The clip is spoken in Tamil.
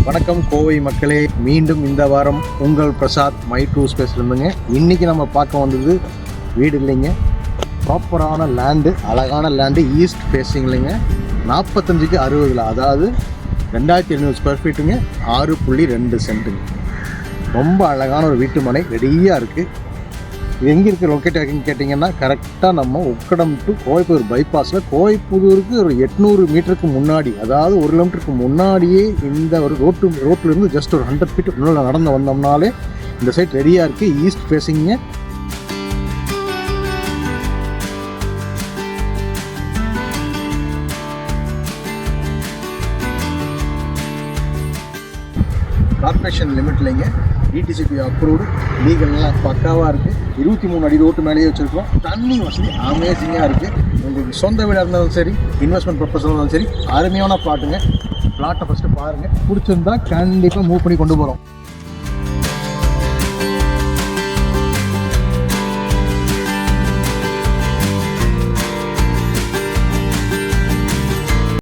வணக்கம் கோவை மக்களே, மீண்டும் இந்த வாரம் உங்கள் பிரசாத் மை டூ ஸ்பேஸ் இருந்துங்க. இன்றைக்கி நம்ம பார்க்க வந்தது வீடு இல்லைங்க, ப்ராப்பரான லேண்டு, அழகான லேண்டு, ஈஸ்ட் ஃபேஸிங் இல்லைங்க. 45க்கு 60, அதாவது 2700 ஸ்கொயர் ஃபீட்டுங்க, 6.2 சென்ட்டுங்க. ரொம்ப அழகான ஒரு வீட்டு மனை ரெடியாக இருக்குது. இது எங்கே இருக்குது லொக்கேட் ஆகின்னு கேட்டிங்கன்னா, கரெக்டாக நம்ம உக்கடம் டு கோவைப்புதூர் பைபாஸில் கோவைப்புதூருக்கு ஒரு 800 மீட்டருக்கு முன்னாடி, அதாவது 1 கிலோமீட்டருக்கு முன்னாடியே இந்த ஒரு ரோட்டிலேருந்து ஜஸ்ட் ஒரு 100 ஃபீட் முன்னாடி நடந்து வந்தோம்னாலே இந்த சைட் ரெடியாக இருக்குது. ஈஸ்ட் ஃபேஸிங்க. கார்பரேஷன் லிமிட்லைங்க, டிடிசிபி அப்ரூவ்டு, லீகல்லாம் பக்காவாக இருக்குது. 23 அடி ரோட்டு மேலேயே வச்சுருக்கோம். தண்ணி வசதி அமேசிங்காக இருக்குது. உங்களுக்கு சொந்த வீடாக இருந்தாலும் சரி, இன்வெஸ்ட்மெண்ட் பர்பஸ் இருந்தாலும் சரி, அருமையான பிளாட்டுங்க. பிளாட்டை ஃபஸ்ட்டு பாருங்கள், பிடிச்சிருந்தா கண்டிப்பாக மூவ் பண்ணி கொண்டு போகிறோம்.